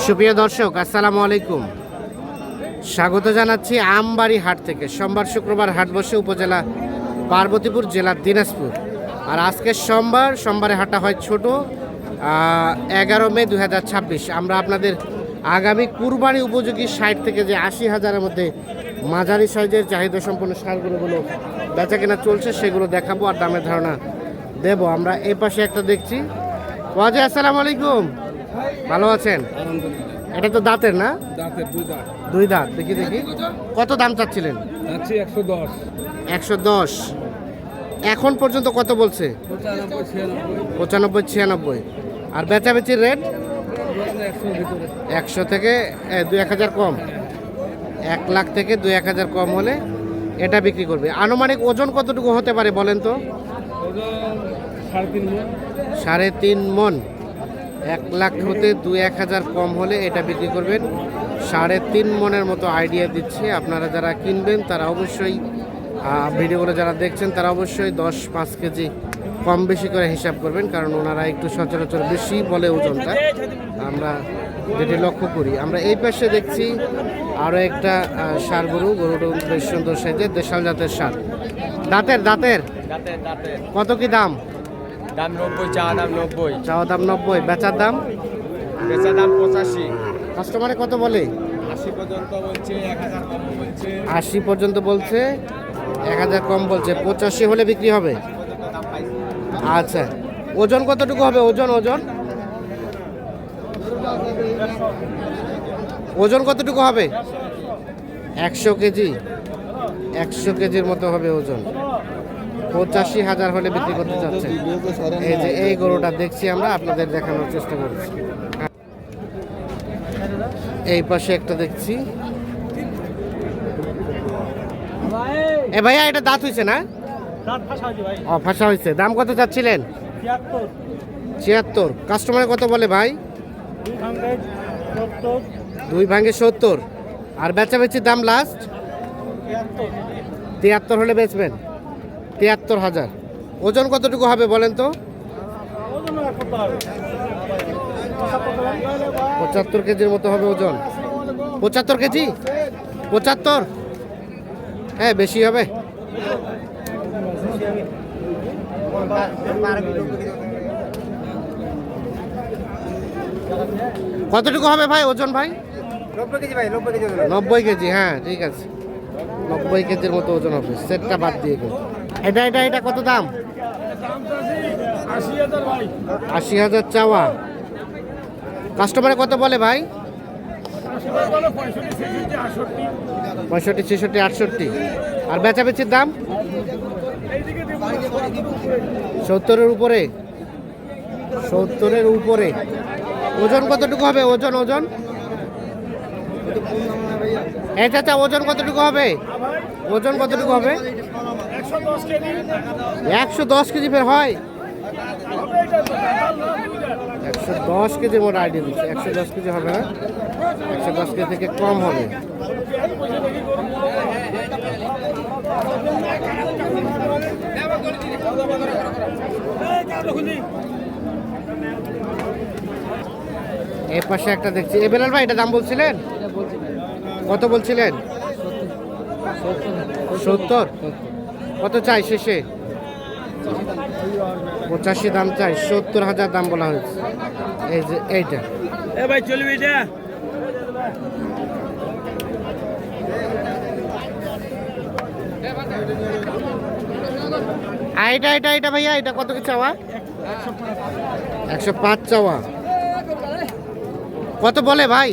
সুপ্রিয় দর্শক, আসসালামু আলাইকুম। স্বাগত জানাচ্ছি আমবাড়ি হাট থেকে। সোমবার শুক্রবার হাট বসে উপজেলা পার্বতীপুর, জেলা দিনাজপুর। আর আজকে সোমবারে হাটটা হয় ছোট, 11 মে 2026। আমরা আপনাদের আগামী কুরবানি উপযোগী 60 থেকে যে 80,000-এর মধ্যে মাঝারি সাইজের চাহিদা সম্পন্ন ষাঁড়গুলোগুলো বেচা কেনা চলছে, সেগুলো দেখাবো আর দামের ধারণা দেব। আমরা এই পাশে একটা দেখছি। ওয়াজি, আসসালামু আলাইকুম, ভালো আছেন? এটা তো দাঁতের না? দাঁতের দুই দাঁত। দেখি কত দাম চাচ্ছিলেন? 110। 110। এখন পর্যন্ত কত বলছে? 95, 96। আর বেচাবেচির রেট 100 থেকে 2-1000 কম। 1 লাখ থেকে 2-1000 কম হলে এটা বিক্রি করবে। আনুমানিক ওজন কতটুকু হতে পারে বলেন তো? 3.5 মন। 1 লাখ হতে 2-1000 কম হলে এটা বিক্রি করবেন। 3.5 মনের মতো আইডিয়া দিচ্ছে। আপনারা যারা কিনবেন তারা অবশ্যই, ভিডিওগুলো যারা দেখছেন তারা অবশ্যই 10-5 কেজি কম বেশি করে হিসাব করবেন, কারণ ওনারা একটু সচরাচর বেশি বলে ওজনটা, আমরা যেটি লক্ষ্য করি। আমরা এই পাশে দেখছি আরও একটা ষাঁড় গরুটা বেশ সুন্দর সাইজের দেশাল জাতের ষাঁড়। দাঁতের কত কি দাম? 90, চাওয়া দাম 90। চাওয়া দাম 90, বেচার দাম 85। কাস্টমারে কত বলে? 80 পর্যন্ত বলছে, 1000 কম বলছে। 80 পর্যন্ত বলছে, 1000 কম বলছে। 85 হলে বিক্রি হবে। আচ্ছা, ওজন কতটুকু হবে? ওজন কতটুকু হবে? 100 কেজি। 100 কেজির মতো হবে ওজন। 85,000 হলে বিক্রি করতে চাচ্ছে। এই যে এই গরুটা দেখছি আমরা, আপনাদের দেখানোর চেষ্টা করছি। এই পাশে একটা দেখছি। এ ভাইয়া, এটা দাঁত হয়েছে না? ফাঁসা হয়েছে। দাম কত চাচ্ছিলেন? 76। কাস্টমারে কত বলে ভাই? 2 ভাঙে 70। আর বেচাবেচির দাম লাস্ট 73 হলে বেচবেন। 73,000। ওজন কতটুকু হবে বলেন তো? 75 কেজির মতো হবে ওজন। 75 কেজি? 75? হ্যাঁ, বেশি হবে। কতটুকু হবে ভাই ওজন? ভাই 90 কেজি ভাই, 90 কেজি। 90 কেজি, হ্যাঁ ঠিক আছে। 90 কেজির মতো ওজন হবে, সেটটা বাদ দিয়ে। এটা কত দাম? 80,000 ভাই। 80,000 চাওয়া। কাস্টমারে কত বলে ভাই? 65, 66, 68। আর বেচাবেচির দাম 70-এর উপরে। 70-এর উপরে। ওজন কতটুকু হবে? ওজন এই চাচা, ওজন কতটুকু হবে? 110 কেজি ফের হয়? 110 কেজির মোট আইডিয়া দিচ্ছে। 110 কেজি হবে না? 110 কেজি থেকে কম হবে। এই পাশে একটা দেখছি। বেলাল ভাই, এটা দাম বলছিলেন? কত বলছিলেন? 70। কত চাই শেষে? 85 দাম চাই। 70,000 দাম বলা হয়েছে। এই যে এইটা ভাই চলবে এটা। এটা ভাইয়া, এটা কত কি চাওয়া? 105 চাওয়া। কত বলে ভাই?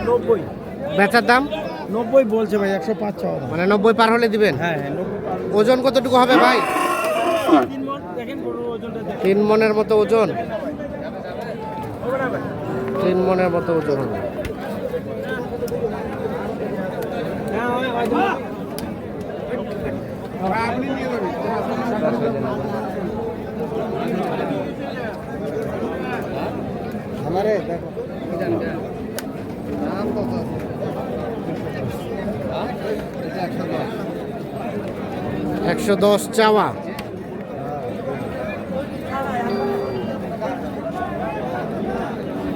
90। বেচার দাম 90 বলছে ভাই, 105 চাওয়া। মানে 90 পার হলে দিবেন? হ্যাঁ। ওজন কতটুকু হবে ভাই? 3 মনের মতো ওজন। 3 মনের মতো ওজন হবে। আমারে দেখো 110 চাওয়া।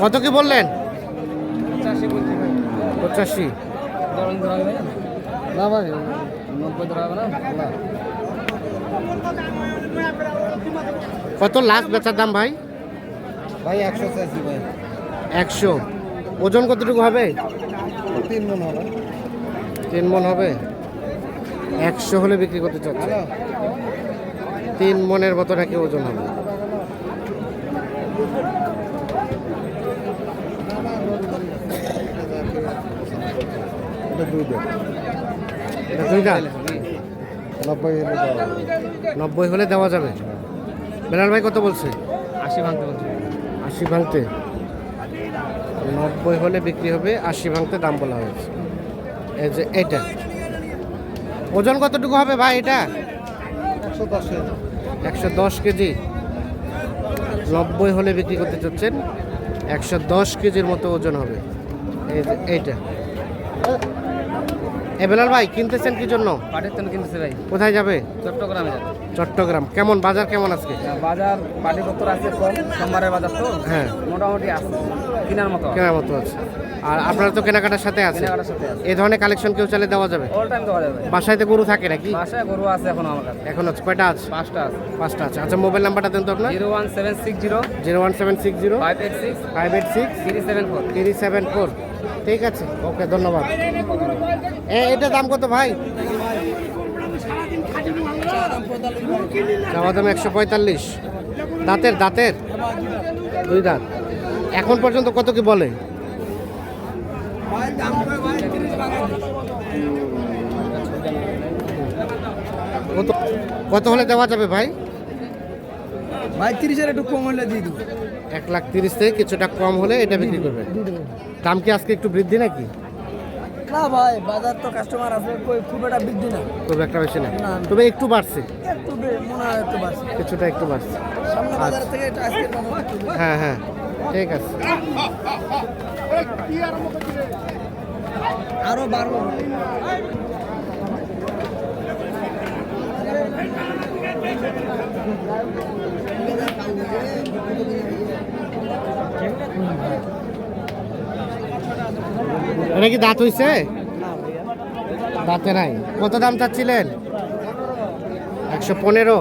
কত কি বললেন? 85 বলছি ভাই। 85। ধরুন ধরা হবে না ভাই, 90 ধরা হবে না। কত লাস্ট বেচার দাম ভাই? ভাই 100 চাইছি ভাই। 100। ওজন কতটুকু হবে? 3 মণ হবে। 3 মণ হবে। 100 হলে বিক্রি করতে চাচ্ছে। 3 মণের মতো নাকি ওজন হবে। এটা 2 দাম। এটা 2 দাঁত। 90 এর দাম। 90 হলে দেওয়া যাবে। বেলাল ভাই কত বলছে? 80 ভাঙতে বলছি। 80 ভাঙতে। 90 হলে বিক্রি হবে, 80 ভাঙতে দাম বলা হয়েছে। এই যে এটা ওজন কতটুকু হবে ভাই? এটা 110 110 কেজি। 90 হলে বিক্রি করতে চাচ্ছেন। 110 কেজির মতো ওজন হবে। এই যে এইটা। বেলাল ভাই কিনতেছেন কি জন্য? পাটের জন্য কিনতেছে ভাই। কোথায় যাবে? চট্টগ্রামে যাবে। চট্টগ্রাম। কেমন বাজার কেমন আজকে? বাজার পাটিপত্র আছে কম, সোমবারের বাজার তো হ্যাঁ, মোটামুটি আছে, কেনার মতো কেনার মতো আছে। আর আপনারা তো কেনাকাটার সাথে আছে। কেনাকাটার সাথে আছে। এই ধরনের কালেকশন কেউ চাইলে দেওয়া যাবে? অল টাইম দেওয়া যাবে। বাসায় গরু থাকে নাকি? বাসায় গরু আছে এখন আমার কাছে, এখন আছে কয়টা আছে? 5টা আছে। 5টা আছে। আচ্ছা মোবাইল নাম্বারটা দেন তো আপনার। 01760 01760 586 586 374। 374। ঠিক আছে, ওকে, ধন্যবাদ। এটা দাম কত ভাই? চাওয়া দাম 145। দাঁতের 2 দাঁত। এখন পর্যন্ত কত কি বলে? কত হলে দেওয়া যাবে ভাই? ভাই 30 এর একটু কম হলে দিয়ে দিব। 1,30,000 থেকে কিছুটা কম হলে এটা বিক্রি করবেন। দাম কি আজকে একটু বৃদ্ধি নাকি? না ভাই, বাজার তো কাস্টমার আছে, খুব একটা বৃদ্ধি না, খুব একটা বেশি না, না। তবে একটু বাড়ছে, একটু মনে হয় একটু বাড়ছে। কিছুটা একটু বাড়ছে। সামনে বাজার থেকে এটা আজকের বাজার একটু বেশি। হ্যাঁ হ্যাঁ, ঠিক আছে। আরো বাড়বো। এটা কি দাঁত হইছে? দাঁতে নাই। কত দাম চাচ্ছিলেন? 115।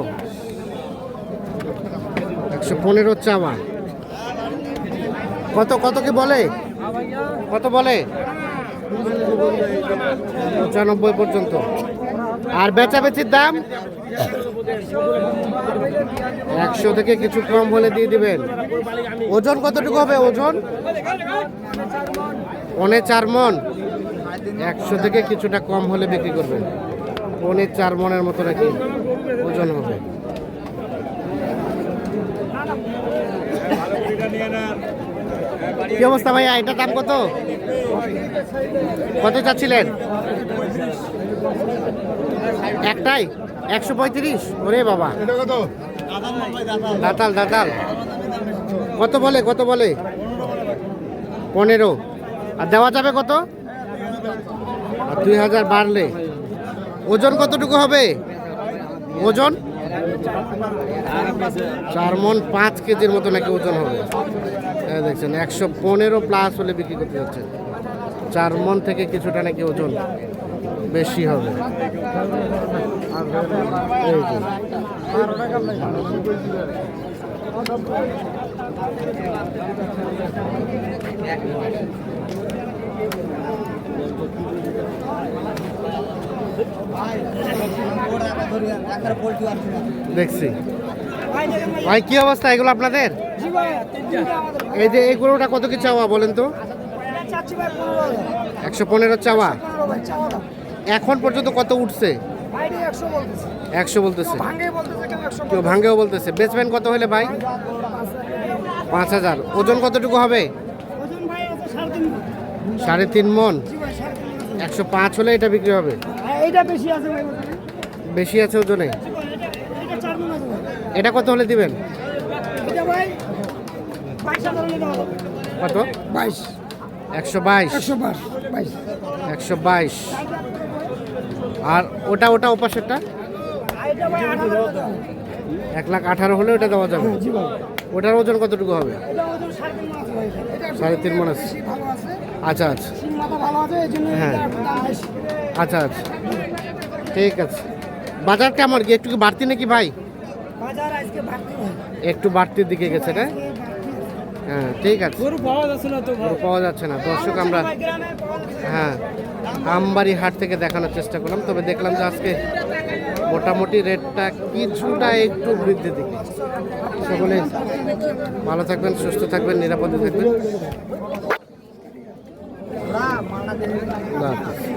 115 চাওয়া। কত কত কি বলে? কত বলে? 95 পর্যন্ত। আর বেচাবেচির দাম 100 থেকে কিছু কম হলে দিয়ে দিবেন। ওজন কতটুকু হবে? ওজন 4.5 মণ। 100 থেকে কিছুটা কম হলে বিক্রি করবেন। 4.5 মণের মতো নাকি ওজন হবে। কি অবস্থা ভাইয়া? এটার দাম কত? কত চাচ্ছিলেন? একটাই 135। ওরে বাবা, দাতাল দাতাল। কত বলে? কত বলে? 15। আর দেওয়া যাবে কত? আর 2000 বাড়লে। ওজন কতটুকু হবে? ওজন 4 মণ 5 কেজির মতো নাকি ওজন হবে। দেখছেন 115 প্লাস হলে বিক্রি করতে যাচ্ছে। 4 মণ থেকে কিছুটা নাকি ওজন বেশি হবে। এই যে। দেখছি ভাই, কি অবস্থা এগুলো আপনাদের? এই যে এই গরুটা কত কি চাওয়া বলেন তো? 115 চাওয়া। এখন পর্যন্ত কত উঠছে? 100 বলতেছে, কেউ ভাঙ্গেও বলতেছে। বেচবেন কত হলে ভাই? 5000। ওজন কতটুকু হবে? 3.5 মণ। 105 হলে এটা বিক্রি হবে। বেশি আছে ওজনে। এটা কত হলে দিবেন? কত? 122। 122। আর ওটা ওপাশেরটা 1,18,000 হলে ওটা দেওয়া যাবে। ওটার ওজন কতটুকু হবে? এটা ওজন 3.5 মাছ হয়ে যায়। এটা 3.5 মণ আছে। বেশি ভালো আছে, আচ্ছা আচ্ছা শিং মাথা ভালো আছে, এই জন্য হ্যাঁ। এটা একটু দাম বেশি। আচ্ছা আচ্ছা ঠিক আছে। বাজার কেমন কি একটু কি বাড়তি নাকি ভাই? বাজার আজকে বাড়তি হয়। একটু বাড়তির দিকে গেছে না? হ্যাঁ ঠিক আছে। গরু পাওয়া যাচ্ছে না তো গরু পাওয়া যাচ্ছে না দর্শক, আমরা হ্যাঁ আমবাড়ি হাট থেকে দেখানোর চেষ্টা করলাম, তবে দেখলাম যে আজকে মোটামুটি রেটটা কিছুটা একটু বৃদ্ধির দিকে। সকলে ভালো থাকবেন, সুস্থ থাকবেন, নিরাপদে থাকবেন। আল্লাহ হাফেজ।